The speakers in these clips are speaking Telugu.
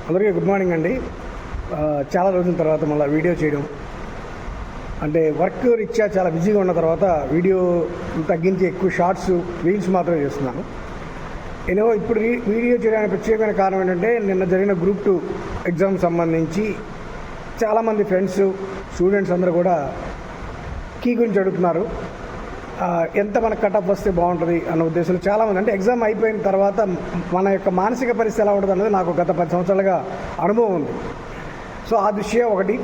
అందరికీ గుడ్ మార్నింగ్ అండి. చాలా రోజుల తర్వాత మళ్ళీ వీడియో చేయడం అంటే వర్క్ రీత్యా చాలా బిజీగా ఉన్న తర్వాత వీడియో తగ్గించి ఎక్కువ షార్ట్స్ రీల్స్ మాత్రమే చేస్తున్నాను. నేను ఇప్పుడు వీడియో చేయడానికి ప్రత్యేకమైన కారణం ఏంటంటే నిన్న జరిగిన గ్రూప్ 2 ఎగ్జామ్ సంబంధించి చాలామంది ఫ్రెండ్స్ స్టూడెంట్స్ అందరూ కూడా కీ గురించి అడుగుతున్నారు. ఎంత మన కటప్ వస్తే బాగుంటుంది అన్న ఉద్దేశంలో చాలామంది అంటే ఎగ్జామ్ అయిపోయిన తర్వాత మన యొక్క మానసిక పరిస్థితి ఎలా ఉంటుంది అన్నది నాకు గత 10 సంవత్సరాలుగా అనుభవం ఉంది. సో ఆ దృష్ట్యా ఒకటి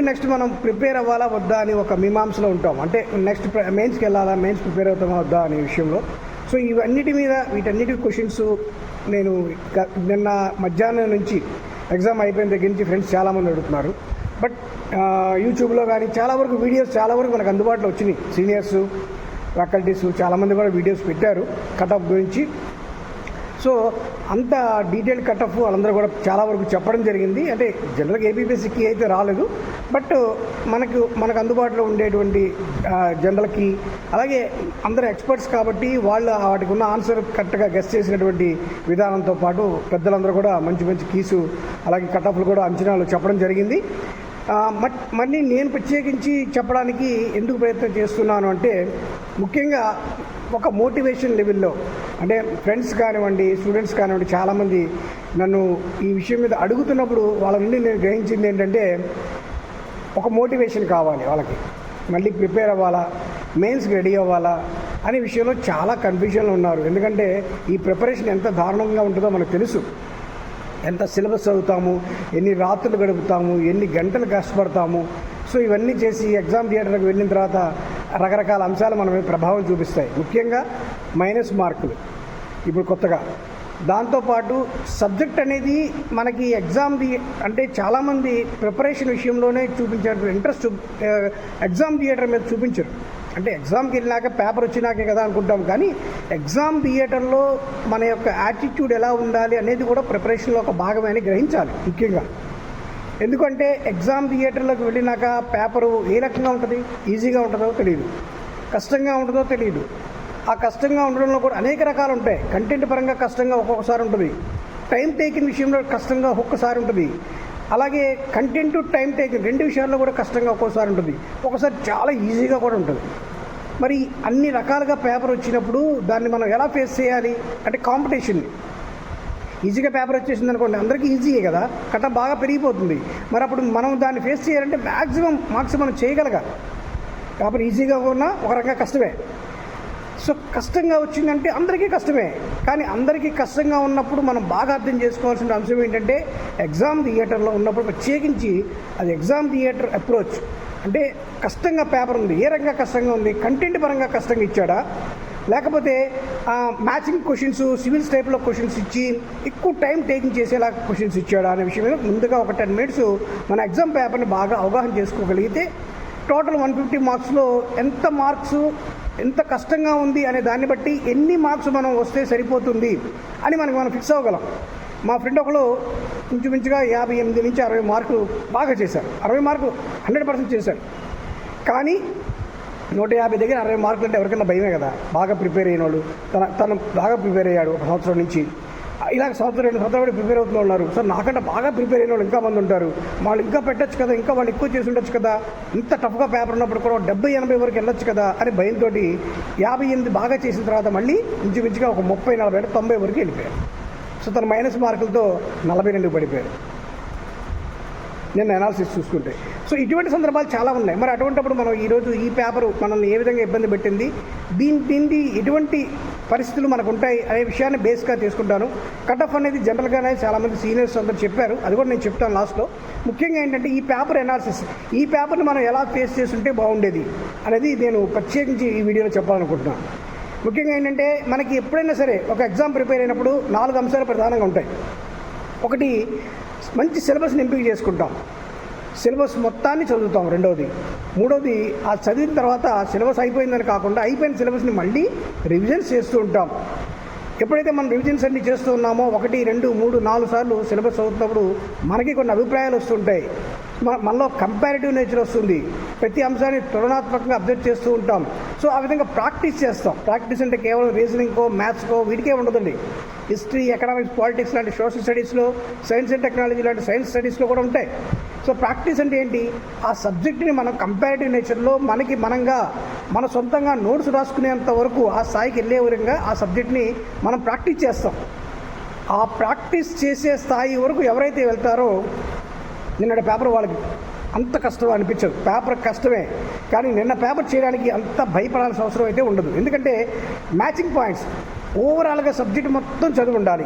నెక్స్ట్ మనం ప్రిపేర్ అవ్వాలా వద్దా అని ఒక మీమాంసలో ఉంటాం. అంటే నెక్స్ట్ మెయిన్స్కి వెళ్ళాలా, మెయిన్స్ ప్రిపేర్ అవుతామా వద్దా అనే విషయంలో. సో వీటన్నిటి క్వశ్చన్స్ నేను నిన్న మధ్యాహ్నం నుంచి ఎగ్జామ్ అయిపోయిన దగ్గర నుంచి ఫ్రెండ్స్ చాలామంది అడుగుతున్నారు. బట్ యూట్యూబ్లో కానీ చాలా వరకు మనకు అందుబాటులో వచ్చినాయి. సీనియర్స్, ఫ్యాకల్టీస్ చాలామంది కూడా వీడియోస్ పెట్టారు కటప్ గురించి. సో అంత డీటెయిల్డ్ కటప్ వాళ్ళందరూ కూడా చాలా వరకు చెప్పడం జరిగింది. అంటే జనరల్గా ఏబీపీఎస్సీకి అయితే రాలేదు, బట్ మనకు అందుబాటులో ఉండేటువంటి జనరల్కి అలాగే అందరూ ఎక్స్పర్ట్స్ కాబట్టి వాళ్ళు వాటికి ఉన్న ఆన్సర్ కరెక్ట్గా గెస్ చేసినటువంటి విధానంతో పాటు పెద్దలందరూ కూడా మంచి కీసు అలాగే కటప్లు కూడా అంచనాలు చెప్పడం జరిగింది. మళ్ళీ నేను ప్రత్యేకించి చెప్పడానికి ఎందుకు ప్రయత్నం చేస్తున్నాను అంటే ముఖ్యంగా ఒక మోటివేషన్ లెవెల్లో అంటే ఫ్రెండ్స్ కానివ్వండి, స్టూడెంట్స్ కానివ్వండి చాలామంది నన్ను ఈ విషయం మీద అడుగుతున్నప్పుడు వాళ్ళ నుండి నేను గ్రహించింది ఏంటంటే ఒక మోటివేషన్ కావాలి వాళ్ళకి. మళ్ళీ ప్రిపేర్ అవ్వాలా, మెయిన్స్కి రెడీ అవ్వాలా అనే విషయంలో చాలా కన్ఫ్యూజన్లో ఉన్నారు. ఎందుకంటే ఈ ప్రిపరేషన్ ఎంత దారుణంగా ఉంటుందో మనకు తెలుసు. ఎంత సిలబస్ చదువుతాము, ఎన్ని రాత్రులు గడుపుతాము, ఎన్ని గంటలు కష్టపడతాము. సో ఇవన్నీ చేసి ఎగ్జామ్ థియేటర్కి వెళ్ళిన తర్వాత రకరకాల అంశాలు మన మీద ప్రభావం చూపిస్తాయి. ముఖ్యంగా మైనస్ మార్కులు ఇప్పుడు కొత్తగా. దాంతోపాటు సబ్జెక్ట్ అనేది మనకి అంటే చాలామంది ప్రిపరేషన్ విషయంలోనే చూపించారు ఇంట్రెస్ట్, ఎగ్జామ్ థియేటర్ మీద చూపించరు. అంటే ఎగ్జామ్కి వెళ్ళినాక పేపర్ వచ్చినాకే కదా అనుకుంటాం, కానీ ఎగ్జామ్ థియేటర్లో మన యొక్క యాటిట్యూడ్ ఎలా ఉండాలి అనేది కూడా ప్రిపరేషన్లో ఒక భాగమని గ్రహించాలి ముఖ్యంగా. ఎందుకంటే ఎగ్జామ్ థియేటర్లోకి వెళ్ళినాక పేపరు ఏ రకంగా ఉంటుంది, ఈజీగా ఉంటుందో తెలియదు, కష్టంగా ఉంటుందో తెలియదు. ఆ కష్టంగా ఉండడంలో కూడా అనేక రకాలు ఉంటాయి. కంటెంట్ పరంగా కష్టంగా ఒక్కొక్కసారి ఉంటుంది, టైం టేకింగ్ విషయంలో కష్టంగా ఒక్కొక్కసారి ఉంటుంది, అలాగే కంటెంట్ టైం టేకింగ్ రెండు విషయాల్లో కూడా కష్టంగా ఒక్కోసారి ఉంటుంది, ఒకసారి చాలా ఈజీగా కూడా ఉంటుంది. మరి అన్ని రకాలుగా పేపర్ వచ్చినప్పుడు దాన్ని మనం ఎలా ఫేస్ చేయాలి అంటే కాంపిటీషన్ని. ఈజీగా పేపర్ వచ్చేసింది అనుకోండి, అందరికీ ఈజీయే కదా, కటప్ బాగా పెరిగిపోతుంది. మరి అప్పుడు మనం దాన్ని ఫేస్ చేయాలంటే మ్యాక్సిమం మార్క్స్ మనం చేయగలగాలి. కాబట్టి ఈజీగా ఉన్నా ఒక రకంగా కష్టమే. సో కష్టంగా వచ్చిందంటే అందరికీ కష్టమే. కానీ అందరికీ కష్టంగా ఉన్నప్పుడు మనం బాగా అర్థం చేసుకోవాల్సిన అంశం ఏంటంటే ఎగ్జామ్ థియేటర్లో ఉన్నప్పుడు ప్రత్యేకించి అది ఎగ్జామ్ థియేటర్ అప్రోచ్. అంటే కష్టంగా పేపర్ ఉంది, ఏ రకంగా కష్టంగా ఉంది, కంటెంట్ పరంగా కష్టంగా ఇచ్చాడా, లేకపోతే మ్యాచింగ్ క్వశ్చన్స్, సివిల్స్ టైప్లో క్వశ్చన్స్ ఇచ్చి ఎక్కువ టైం టేకింగ్ చేసేలా క్వశ్చన్స్ ఇచ్చాడా అనే విషయం మీద ముందుగా ఒక 10 minutes మన ఎగ్జామ్ పేపర్ని బాగా అవగాహన చేసుకోగలిగితే టోటల్ 150 మార్క్స్లో ఎంత కష్టంగా ఉంది అనే దాన్ని బట్టి ఎన్ని మార్క్స్ మనం వస్తే సరిపోతుంది అని మనం ఫిక్స్ అవ్వగలం. మా ఫ్రెండ్ ఒకరు ఇంచుమించుగా 58 నుంచి 60 మార్కులు బాగా చేశారు. 60 మార్కులు 100% చేశారు. కానీ 150 దగ్గర 60 మార్కులు అంటే ఎవరికైనా భయమే కదా. బాగా ప్రిపేర్ అయిన వాళ్ళు, తను బాగా ప్రిపేర్ అయ్యాడు ఒక సంవత్సరం నుంచి, ఇలా 2 సంవత్సరాలు ప్రిపేర్ అవుతూ ఉన్నారు. సో నాకంటే బాగా ప్రిపేర్ అయిన వాళ్ళు ఇంకా మంది ఉంటారు, వాళ్ళు ఇంకా పెట్టచ్చు కదా, ఇంకా వాళ్ళు ఎక్కువ చేసి ఉండొచ్చు కదా, ఇంత టఫ్గా పేపర్ ఉన్నప్పుడు కూడా 70-80 వరకు వెళ్ళొచ్చు కదా అని భయంతో 58 బాగా చేసిన తర్వాత మళ్ళీ ఇంచుమించుగా ఒక 30-40 90 వరకు వెళ్ళిపోయారు. సో తన మైనస్ మార్కులతో 42 పడిపోయారు నేను అనాలిసిస్ చూసుకుంటే. సో ఇటువంటి సందర్భాలు చాలా ఉన్నాయి. మరి అటువంటిప్పుడు మనం ఈరోజు ఈ పేపరు మనల్ని ఏ విధంగా ఇబ్బంది పెట్టింది, దీన్ని ఎటువంటి పరిస్థితులు మనకు ఉంటాయి అనే విషయాన్ని బేస్గా తీసుకుంటాను. కటప్ అనేది జనరల్గానే చాలామంది సీనియర్స్ అందరూ చెప్పారు, అది కూడా నేను చెప్తాను లాస్ట్లో. ముఖ్యంగా ఏంటంటే ఈ పేపర్ అనాలిసిస్, ఈ పేపర్ని మనం ఎలా ఫేస్ చేస్తుంటే బాగుండేది అనేది నేను ప్రత్యేకించి ఈ వీడియోలో చెప్పాలనుకుంటున్నాను. ముఖ్యంగా ఏంటంటే మనకి ఎప్పుడైనా సరే ఒక ఎగ్జామ్ ప్రిపేర్ అయినప్పుడు 4 అంశాలు ప్రధానంగా ఉంటాయి. ఒకటి, మంచి సిలబస్ని ఎంపిక చేసుకుంటాం, సిలబస్ మొత్తాన్ని చదువుతాం. మూడవది ఆ చదివిన తర్వాత సిలబస్ అయిపోయిందని కాకుండా అయిపోయిన సిలబస్ని మళ్ళీ రివిజన్స్ చేస్తూ ఉంటాం. ఎప్పుడైతే మనం రివిజన్స్ అన్ని చేస్తూ ఉన్నామో 1, 2, 3, 4 సార్లు సిలబస్ చదువుతున్నప్పుడు మనకి కొన్ని అభిప్రాయాలు వస్తుంటాయి, మనలో కంపారిటివ్ నేచర్ వస్తుంది, ప్రతి అంశాన్ని తులనాత్మకంగా అబ్జర్వ్ చేస్తూ ఉంటాం. సో ఆ విధంగా ప్రాక్టీస్ చేస్తాం. ప్రాక్టీస్ అంటే కేవలం రీజనింగ్కో మ్యాథ్స్కో వీటికే ఉండదండి. హిస్టరీ, ఎకనామిక్స్, పాలిటిక్స్ లాంటి సోషల్ స్టడీస్లో, సైన్స్ అండ్ టెక్నాలజీ లాంటి సైన్స్ స్టడీస్లో కూడా ఉంటాయి. సో ప్రాక్టీస్ అంటే ఏంటి? ఆ సబ్జెక్ట్ని మనం కంపారిటివ్ నేచర్లో మనకి మనంగా మన సొంతంగా నోట్స్ రాసుకునేంత వరకు ఆ స్థాయికి వెళ్ళే విధంగా ఆ సబ్జెక్ట్ని మనం ప్రాక్టీస్ చేస్తాం. ఆ ప్రాక్టీస్ చేసే స్థాయి వరకు ఎవరైతే వెళ్తారో నిన్నటి పేపర్ వాళ్ళకి అంత కష్టం అనిపించదు. పేపర్ కష్టమే, కానీ నిన్న పేపర్ చేయడానికి అంత భయపడాల్సిన అవసరం అయితే ఉండదు. ఎందుకంటే మ్యాచింగ్ పాయింట్స్, ఓవరాల్గా సబ్జెక్ట్ మొత్తం చదివి ఉండాలి,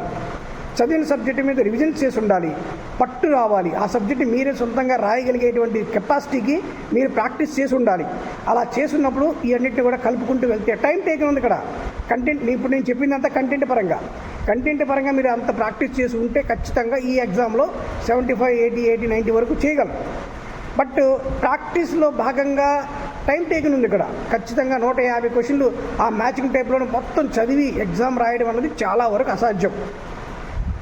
చదివిన సబ్జెక్టు మీద రివిజన్ చేసి ఉండాలి, పట్టు రావాలి, ఆ సబ్జెక్ట్ని మీరే సొంతంగా రాయగలిగేటువంటి కెపాసిటీకి మీరు ప్రాక్టీస్ చేసి ఉండాలి. అలా చేస్తున్నప్పుడు ఈ అన్నింటిని కూడా కలుపుకుంటూ వెళ్తే టైం టేకన్ ఉంది ఇక్కడ. కంటెంట్ ఇప్పుడు నేను చెప్పిందంతా కంటెంట్ పరంగా మీరు అంత ప్రాక్టీస్ చేసి ఉంటే ఖచ్చితంగా ఈ ఎగ్జామ్లో 75, 80, 90 వరకు చేయగలరు. బట్ ప్రాక్టీస్లో భాగంగా టైం టేకన్ ఉంది ఇక్కడ. ఖచ్చితంగా 150 క్వశ్చన్లు ఆ మ్యాచింగ్ టైప్లో మొత్తం చదివి ఎగ్జామ్ రాయడం అనేది చాలా వరకు అసాధ్యం.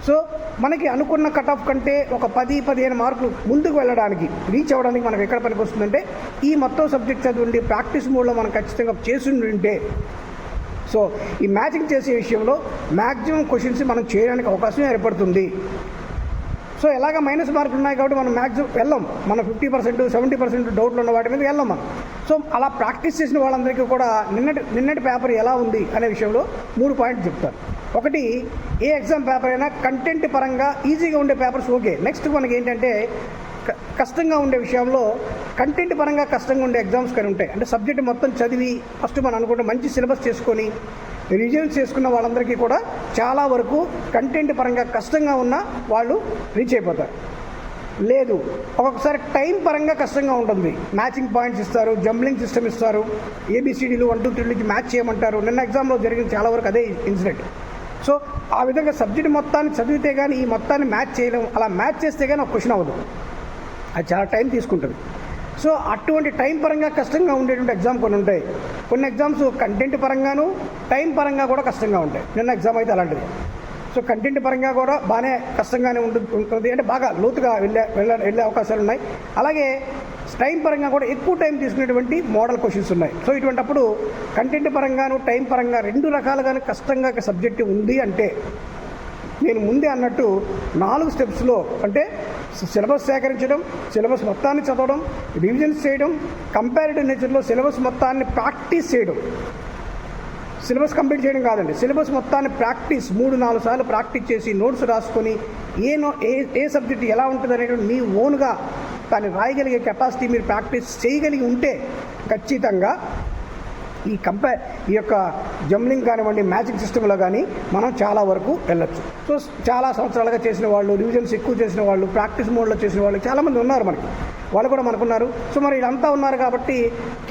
సో మనకి అనుకున్న కట్ ఆఫ్ కంటే ఒక 10-15 మార్కులు ముందుకు వెళ్ళడానికి, రీచ్ అవ్వడానికి మనకు ఎక్కడ పనికి వస్తుందంటే ఈ మొత్తం సబ్జెక్ట్ చదివండి ప్రాక్టీస్ మోడ్లో మనం ఖచ్చితంగా చేసి ఉంటే. సో ఈ మ్యాచింగ్ చేసే విషయంలో మ్యాక్సిమం క్వశ్చన్స్ మనం చేయడానికి అవకాశం ఏర్పడుతుంది. సో ఎలాగ మైనస్ మార్కులు ఉన్నాయి కాబట్టి మనం మ్యాక్సిమం వెళ్ళాం, మనం 50%, 70% డౌట్లు ఉన్న వాటి మీద వెళ్ళాం మనం. సో అలా ప్రాక్టీస్ చేసిన వాళ్ళందరికీ కూడా నిన్నటి పేపర్ ఎలా ఉంది అనే విషయంలో 3 పాయింట్లు చెప్తారు. ఒకటి, ఏ ఎగ్జామ్ పేపర్ అయినా కంటెంట్ పరంగా ఈజీగా ఉండే పేపర్స్ ఓకే. నెక్స్ట్ మనకి ఏంటంటే కష్టంగా ఉండే విషయంలో కంటెంట్ పరంగా కష్టంగా ఉండే ఎగ్జామ్స్ కానీ ఉంటాయి. అంటే సబ్జెక్ట్ మొత్తం చదివి ఫస్ట్ మనం అనుకుంటే మంచి సిలబస్ చేసుకొని రివిజన్ చేసుకున్న వాళ్ళందరికీ కూడా చాలా వరకు కంటెంట్ పరంగా కష్టంగా ఉన్న వాళ్ళు రీచ్ అయిపోతారు. లేదు, ఒక్కొక్కసారి టైం పరంగా కష్టంగా ఉంటుంది. మ్యాచింగ్ పాయింట్స్ ఇస్తారు, జంబ్లింగ్ సిస్టమ్ ఇస్తారు, ABCDలు 1, 2, 3 నుంచి మ్యాచ్ చేయమంటారు. నిన్న ఎగ్జామ్లో జరిగిన చాలా వరకు అదే ఇన్సిడెంట్. సో ఆ విధంగా సబ్జెక్ట్ మొత్తాన్ని చదివితే కానీ ఈ మొత్తాన్ని మ్యాచ్ చేయలేం. అలా మ్యాచ్ చేస్తే కానీ ఒక క్వశ్చన్ అవ్వదు, అది చాలా టైం తీసుకుంటుంది. సో అటువంటి టైం పరంగా కష్టంగా ఉండేటువంటి ఎగ్జామ్ కొన్ని ఉంటాయి. కొన్ని ఎగ్జామ్స్ కంటెంట్ పరంగాను టైం పరంగా కూడా కష్టంగా ఉంటాయి. నిన్న ఎగ్జామ్ అయితే అలాంటిది. సో కంటెంట్ పరంగా కూడా బాగానే కష్టంగానే ఉంటుంది, అంటే బాగా లోతుగా వెళ్ళే అవకాశాలు ఉన్నాయి. అలాగే టైం పరంగా కూడా ఎక్కువ టైం తీసుకునేటువంటి మోడల్ క్వశ్చన్స్ ఉన్నాయి. సో ఇటువంటిప్పుడు కంటెంట్ పరంగాను టైం పరంగా 2 రకాలుగాను కష్టంగా సబ్జెక్టు ఉంది అంటే నేను ముందే అన్నట్టు 4 స్టెప్స్లో, అంటే సిలబస్ సేకరించడం, సిలబస్ మొత్తాన్ని చదవడం, రివిజన్స్ చేయడం, కంపారిటివ్ నేచర్లో సిలబస్ మొత్తాన్ని ప్రాక్టీస్ చేయడం. సిలబస్ కంప్లీట్ చేయడం కాదండి, సిలబస్ మొత్తాన్ని ప్రాక్టీస్ 3-4 సార్లు ప్రాక్టీస్ చేసి నోట్స్ రాసుకొని ఏ సబ్జెక్ట్ ఎలా ఉంటుంది అనేటువంటి మీ ఓన్గా దాన్ని రాయగలిగే కెపాసిటీ మీరు ప్రాక్టీస్ చేయగలిగి ఉంటే ఖచ్చితంగా ఈ యొక్క జంబ్లింగ్ కానివ్వండి, మ్యాచింగ్ సిస్టంలో కానీ మనం చాలా వరకు వెళ్ళొచ్చు. సో చాలా సంవత్సరాలుగా చేసిన వాళ్ళు, రివిజన్స్ ఎక్కువ చేసిన వాళ్ళు, ప్రాక్టీస్ మోడ్లో చేసిన వాళ్ళు చాలామంది ఉన్నారు మనకి, వాళ్ళు కూడా మనకున్నారు. సో మరి వీళ్ళంతా ఉన్నారు కాబట్టి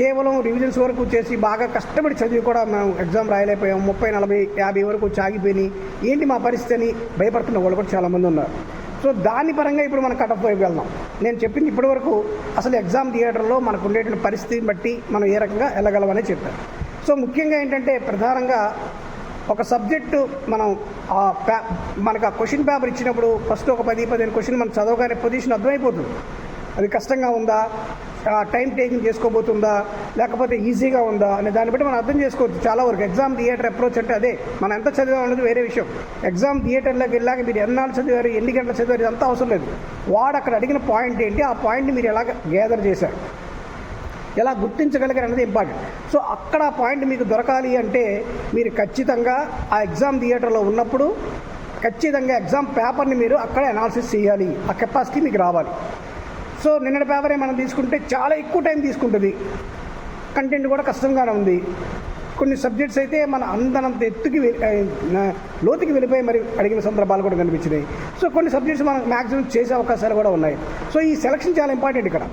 కేవలం రివిజన్స్ వరకు చేసి బాగా కష్టపడి చదివి కూడా మనం ఎగ్జామ్ రాయలేకపోయాం, 30, 40, 50 వరకు ఆగిపోయి ఏంటి మా పరిస్థితి అని భయపడుతున్న వాళ్ళు కూడా చాలామంది ఉన్నారు. సో దాని పరంగా ఇప్పుడు మనం కట్ ఆఫ్ వైపు వెళ్దాం. నేను చెప్పింది ఇప్పటివరకు అసలు ఎగ్జామ్ థియేటర్లో మనకు ఉండేటువంటి పరిస్థితిని బట్టి మనం ఏ రకంగా వెళ్ళగలమని చెప్పాను. సో ముఖ్యంగా ఏంటంటే ప్రధానంగా ఒక సబ్జెక్టు మనం మనకు ఆ క్వశ్చన్ పేపర్ ఇచ్చినప్పుడు ఫస్ట్ ఒక 10-15 క్వశ్చన్ మనం చదవగానే పొజిషన్ అర్థమైపోతుంది. అది కష్టంగా ఉందా, టైం టేకింగ్ చేసుకోబోతుందా, లేకపోతే ఈజీగా ఉందా అనే దాన్ని బట్టి మనం అర్థం చేసుకోవచ్చు చాలా వరకు. ఎగ్జామ్ థియేటర్ అప్రోచ్ అంటే అదే, మనం ఎంత చదివాం అనేది వేరే విషయం. ఎగ్జామ్ థియేటర్లోకి వెళ్ళాక మీరు ఎన్నాళ్ళు చదివారు, ఎన్ని గంటలు చదివారు ఇదంతా అవసరం లేదు. వాడు అక్కడ అడిగిన పాయింట్ ఏంటి, ఆ పాయింట్ని మీరు ఎలా గ్యాదర్ చేశారు, ఎలా గుర్తించగలిగారు అనేది ఇంపార్టెంట్. సో అక్కడ ఆ పాయింట్ మీకు దొరకాలి అంటే మీరు ఖచ్చితంగా ఆ ఎగ్జామ్ థియేటర్లో ఉన్నప్పుడు ఖచ్చితంగా ఎగ్జామ్ పేపర్ని మీరు అక్కడ అనాలిసిస్ చేయాలి, ఆ కెపాసిటీ మీకు రావాలి. సో నిన్నటి పేపరే మనం తీసుకుంటే చాలా ఎక్కువ టైం తీసుకుంటుంది, కంటెంట్ కూడా కష్టంగానే ఉంది. కొన్ని సబ్జెక్ట్స్ అయితే మన అందనంత లోతుకి వెళ్ళిపోయి మరి అడిగిన సందర్భాలు కూడా కనిపించినాయి. సో కొన్ని సబ్జెక్ట్స్ మనం మ్యాక్సిమం చేసే అవకాశాలు కూడా ఉన్నాయి. సో ఈ సెలక్షన్ చాలా ఇంపార్టెంట్ ఇక్కడ.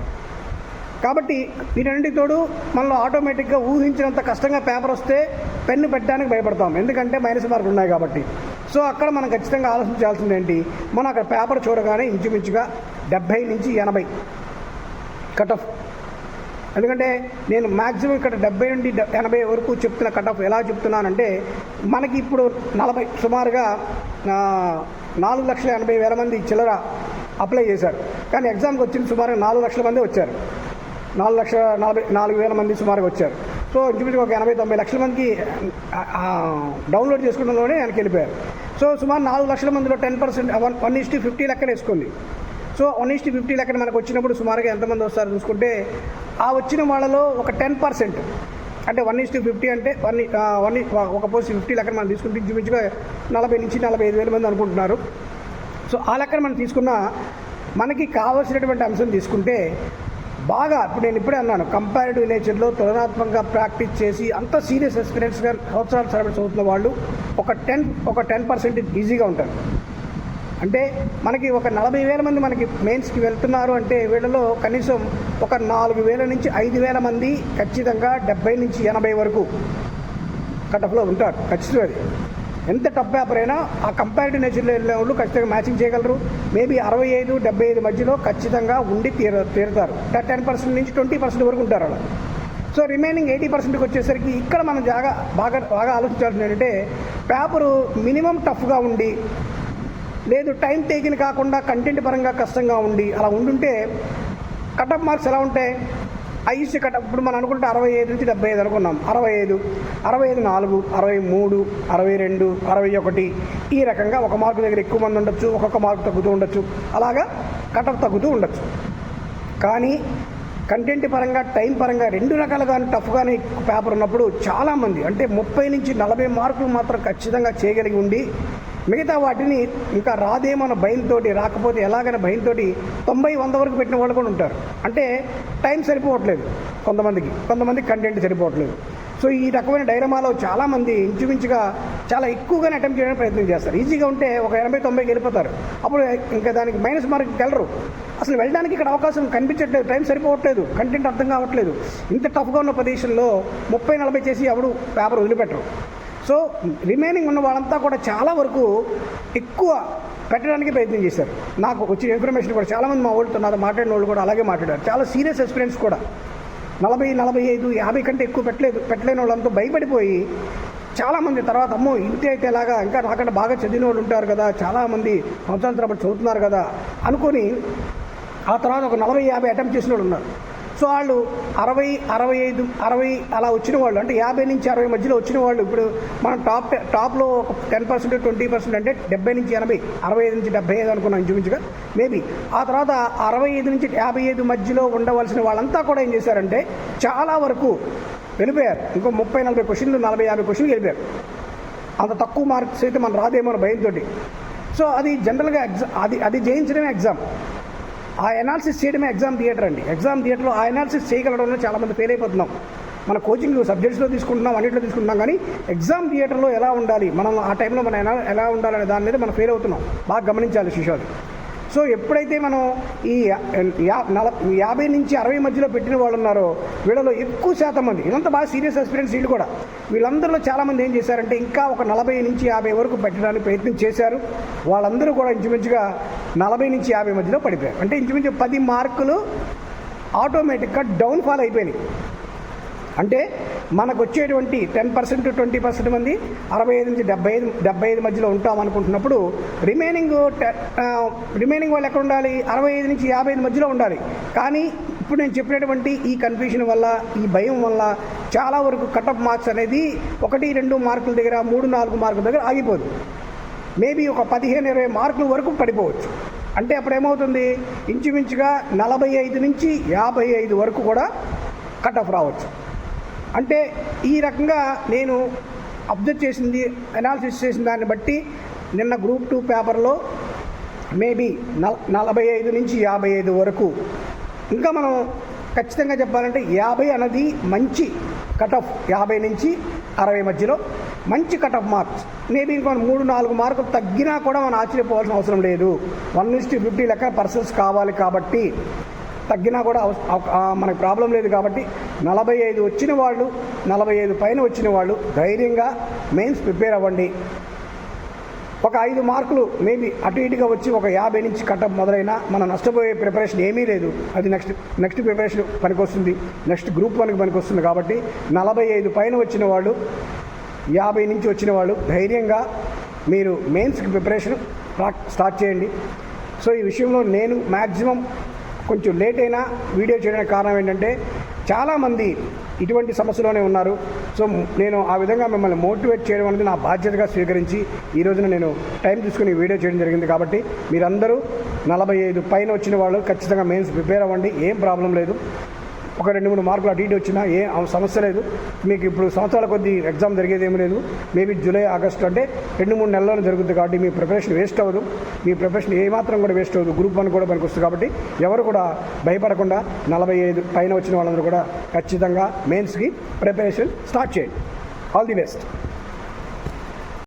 కాబట్టి వీటన్నిటి తోడు మనలో ఆటోమేటిక్గా ఊహించినంత కష్టంగా పేపర్ వస్తే పెన్ను పెట్టడానికి భయపడతాం, ఎందుకంటే మైనస్ మార్కులు ఉన్నాయి కాబట్టి. సో అక్కడ మనం ఖచ్చితంగా ఆలోచించాల్సింది ఏంటి, మనం అక్కడ పేపర్ చూడగానే ఇంచుమించుగా 70 నుంచి 80 కట్ ఆఫ్. ఎందుకంటే నేను మ్యాక్సిమం ఇక్కడ 70 నుండి 80 వరకు చెప్తున్న కట్ ఆఫ్ ఎలా చెప్తున్నానంటే, మనకి ఇప్పుడు 40 సుమారుగా 4,80,000 మంది చిల్లర అప్లై చేశారు, కానీ ఎగ్జామ్కి వచ్చింది సుమారుగా 4 లక్షల మంది వచ్చారు. 4,44,000 మంది సుమారుగా వచ్చారు. సో ఇంచుమించు ఒక 80-90 లక్షల మందికి డౌన్లోడ్ చేసుకోవడంలోనే వెనక్కి వెళ్ళిపోయారు. సో సుమారు 4 లక్షల మందిలో 10% 1:50 లెక్కన వేసుకోండి. సో 1:50 లెక్కన మనకు వచ్చినప్పుడు సుమారుగా ఎంతమంది వస్తారో చూసుకుంటే ఆ వచ్చిన వాళ్ళలో ఒక 10%, అంటే 1:50 అంటే ఒక పోస్ట్ 50 లెక్కన మనం తీసుకుంటే ఇంచుమించుగా 40 నుంచి 45 వేల మంది అనుకుంటున్నారు. సో ఆ లెక్కన మనం తీసుకున్న మనకి కావాల్సినటువంటి అంశం తీసుకుంటే బాగా ఇప్పుడు నేను ఇప్పుడే అన్నాను, కంపారిటివ్ నేచర్లో తులనాత్మకంగా ప్రాక్టీస్ చేసి అంత సీరియస్ ఎక్స్పీరియన్స్గా సంవత్సరాలు సర్వీస్ అవుతున్న వాళ్ళు ఒక 10% ఈజీగా ఉంటారు. అంటే మనకి ఒక 40,000 మంది మనకి మెయిన్స్కి వెళ్తున్నారు అంటే వీళ్ళలో కనీసం ఒక 4,000 నుంచి 5,000 మంది ఖచ్చితంగా 70 నుంచి 80 వరకు కటఫ్లో ఉంటారు. ఖచ్చితంగా అది ఎంత టఫ్ పేపర్ అయినా ఆ కంపారిటివ్ నేచర్లో వెళ్ళే వాళ్ళు ఖచ్చితంగా మ్యాచింగ్ చేయగలరు. మేబీ 65-75 మధ్యలో ఖచ్చితంగా ఉండి తీరుతారు. 10% నుంచి 20% వరకు ఉంటారు అలా. సో రిమైనింగ్ 80%కి వచ్చేసరికి ఇక్కడ మనం బాగా ఆలోచించాల్సింది ఏంటంటే పేపరు మినిమం టఫ్గా ఉండి, లేదు టైం టేకిన్ కాకుండా కంటెంట్ పరంగా కష్టంగా ఉండి అలా ఉండుంటే కటప్ మార్క్స్ ఎలా ఉంటాయి? ఐసీ కటప్ ఇప్పుడు మనం అనుకుంటే 65 నుంచి 75 అనుకున్నాం. 65, 4, 63, 62, 61 ఈ రకంగా ఒక మార్కు దగ్గర ఎక్కువ మంది ఉండొచ్చు, ఒక్కొక్క మార్కు తగ్గుతూ ఉండొచ్చు, అలాగా కటప్ తగ్గుతూ ఉండొచ్చు. కానీ కంటెంట్ పరంగా టైం పరంగా 2 రకాలుగానే టఫ్గానే పేపర్ ఉన్నప్పుడు చాలామంది అంటే 30 నుంచి 40 మార్కులు మాత్రం ఖచ్చితంగా చేయగలిగి ఉండి మిగతా వాటిని ఇంకా రాదేమన్న భయంతో, రాకపోతే ఎలాగైనా భయంతో 90-100 వరకు పెట్టిన వాళ్ళు కూడా ఉంటారు. అంటే టైం సరిపోవట్లేదు కొంతమందికి కంటెంట్ సరిపోవట్లేదు. సో ఈ రకమైన డైలమాలో చాలామంది ఇంచుమించుగా చాలా ఎక్కువగానే అటెంప్ట్ చేయడానికి ప్రయత్నం చేస్తారు. ఈజీగా ఉంటే ఒక 80-90కి వెళ్ళిపోతారు. అప్పుడు ఇంకా దానికి మైనస్ మార్క్కి వెళ్ళరు. అసలు వెళ్ళడానికి ఇక్కడ అవకాశం కనిపించట్లేదు, టైం సరిపోవట్లేదు, కంటెంట్ అర్థం కావట్లేదు. ఇంత టఫ్గా ఉన్న పొజిషన్లో 30-40 చేసి ఎవరు పేపర్ వదిలిపెట్టరు. సో రిమైనింగ్ ఉన్న వాళ్ళంతా కూడా చాలా వరకు ఎక్కువ పెట్టడానికి ప్రయత్నం చేశారు. నాకు వచ్చిన ఇన్ఫర్మేషన్ కూడా చాలామంది మా వాళ్ళతో నాతో మాట్లాడిన వాళ్ళు కూడా అలాగే మాట్లాడారు. చాలా సీరియస్ ఎక్స్పీరియన్స్ కూడా 40, 45, 50 కంటే ఎక్కువ పెట్టలేని వాళ్ళంతా భయపడిపోయి చాలామంది తర్వాత అమ్మో ఇంటి అయితే ఎలాగా, ఇంకా నాకంటే బాగా చదివిన వాళ్ళు ఉంటారు కదా, చాలామంది సంవత్సరాల తరబడి చదువుతున్నారు కదా అనుకొని ఆ తర్వాత ఒక 40-50 అటెంప్ట్ చేసిన వాళ్ళు ఉన్నారు. సో వాళ్ళు 60, 65, 60 అలా వచ్చిన వాళ్ళు, అంటే 50 నుంచి 60 మధ్యలో వచ్చిన వాళ్ళు ఇప్పుడు మనం టాప్లో ఒక 10%, 20% అంటే 70 నుంచి 80, 65 నుంచి 75 అనుకున్నాం ఇంచుమించుగా మేబీ. ఆ తర్వాత 65 నుంచి 55 మధ్యలో ఉండవలసిన వాళ్ళంతా కూడా ఏం చేశారంటే చాలా వరకు వెళ్ళిపోయారు. ఇంకో 30-40 క్వశ్చన్లు, 40-50 క్వశ్చన్లు వెళ్ళిపోయారు. అంత తక్కువ మార్క్స్ అయితే మనం రాదేమో అన్న భయంతో. సో అది జనరల్గా అది జయించడమే ఎగ్జామ్, ఆ అనాలిసిస్ చేయడమే ఎగ్జామ్ థియేటర్ అండి. ఎగ్జామ్ థియేటర్లో ఆ అనాలిసిస్ చేయగలడంలో చాలామంది ఫెయిల్ అయిపోతున్నాం. మన కోచింగ్ సబ్జెక్ట్స్లో తీసుకుంటున్నాం, అన్నింటిలో తీసుకుంటున్నాం, కానీ ఎగ్జామ్ థియేటర్లో ఎలా ఉండాలి, మనం ఆ టైంలో మనం ఎలా ఉండాలనే దాని మీద మనం ఫెయిల్ అవుతున్నాం. బాగా గమనించాలి శిష్యులు. సో ఎప్పుడైతే మనం ఈ 50 నుంచి 60 మధ్యలో పెట్టిన వాళ్ళు ఉన్నారో వీళ్ళలో ఎక్కువ శాతం మంది, ఇదంతా బాగా సీరియస్ ఎక్స్పీరియన్స్ వీళ్ళు కూడా, వీళ్ళందరిలో చాలామంది ఏం చేశారంటే ఇంకా ఒక 40 నుంచి 50 వరకు పెట్టడానికి ప్రయత్నం చేశారు. వాళ్ళందరూ కూడా ఇంచుమించుగా 40 నుంచి 50 మధ్యలో పడిపోయారు. అంటే ఇంచుమించు 10 మార్కులు ఆటోమేటిక్గా డౌన్ఫాల్ అయిపోయినాయి. అంటే మనకు వచ్చేటువంటి 10%, 20% మంది 65 నుంచి 75 మధ్యలో ఉంటాం అనుకుంటున్నప్పుడు రిమైనింగ్ వాళ్ళు ఎక్కడ ఉండాలి? 65 నుంచి 55 మధ్యలో ఉండాలి. కానీ ఇప్పుడు నేను చెప్పినటువంటి ఈ కన్ఫ్యూషన్ వల్ల, ఈ భయం వల్ల చాలా వరకు కటప్ మార్క్స్ అనేది 1-2 మార్కుల దగ్గర, 3-4 మార్కుల దగ్గర ఆగిపోదు. మేబీ ఒక 15-20 మార్కుల వరకు పడిపోవచ్చు. అంటే అప్పుడు ఏమవుతుంది? ఇంచుమించుగా 45 నుంచి 55 వరకు కూడా కటప్ రావచ్చు. అంటే ఈ రకంగా నేను అబ్జర్వ్ చేసింది, అనాలిసిస్ చేసిన దాన్ని బట్టి నిన్న గ్రూప్ 2 పేపర్లో మేబీ 45 నుంచి 55 వరకు, ఇంకా మనం ఖచ్చితంగా చెప్పాలంటే 50 అన్నది మంచి కటఫ్. 50 నుంచి 60 మధ్యలో మంచి కటఫ్ మార్క్స్. మేబీ ఇంకో 3-4 మార్కులు తగ్గినా కూడా మనం ఆశ్చర్యపోవాల్సిన అవసరం లేదు. 1:50 లెక్క పర్సన్స్ కావాలి కాబట్టి తగ్గినా కూడా మనకు ప్రాబ్లం లేదు. కాబట్టి 45 వచ్చిన వాళ్ళు, 45 పైన వచ్చిన వాళ్ళు ధైర్యంగా మెయిన్స్ ప్రిపేర్ అవ్వండి. ఒక 5 మార్కులు మేబీ అటు ఇటుగా వచ్చి ఒక 50 నుంచి కటప్ మొదలైనా మనం నష్టపోయే ప్రిపరేషన్ ఏమీ లేదు. అది నెక్స్ట్ ప్రిపరేషన్ పనికొస్తుంది, నెక్స్ట్ గ్రూప్ 1కి పనికొస్తుంది. కాబట్టి 45 పైన వచ్చిన వాళ్ళు, 50 నుంచి వచ్చిన వాళ్ళు ధైర్యంగా మీరు మెయిన్స్కి ప్రిపరేషన్ స్టార్ట్ చేయండి. సో ఈ విషయంలో నేను మ్యాక్సిమం కొంచెం లేట్ అయినా వీడియో చేయడానికి కారణం ఏంటంటే చాలామంది ఇటువంటి సమస్యలోనే ఉన్నారు. సో నేను ఆ విధంగా మిమ్మల్ని మోటివేట్ చేయడం అనేది నా బాధ్యతగా స్వీకరించి ఈ రోజున నేను టైం తీసుకుని ఈ వీడియో చేయడం జరిగింది. కాబట్టి మీరందరూ 45 పైన వచ్చిన వాళ్ళు ఖచ్చితంగా మెయిన్స్ ప్రిపేర్ అవ్వండి, ఏం ప్రాబ్లం లేదు. ఒక 2-3 మార్కులు అటు ఇటు వచ్చినా ఏ సమస్య లేదు. మీకు ఇప్పుడు సంవత్సరాల కొద్దీ ఎగ్జామ్ జరిగేది ఏమీ లేదు. మేబీ జూలై ఆగస్టు అంటే 2-3 నెలల్లో జరుగుతుంది. కాబట్టి మీ ప్రిపరేషన్ వేస్ట్ అవ్వదు, మీ ప్రిపరేషన్ ఏమాత్రం కూడా వేస్ట్ అవ్వదు. గ్రూప్ 1 కూడా పనికి వస్తుంది. కాబట్టి ఎవరు కూడా భయపడకుండా 45 పైన వచ్చిన వాళ్ళందరూ కూడా ఖచ్చితంగా మెయిన్స్కి ప్రిపరేషన్ స్టార్ట్ చేయండి. All the best.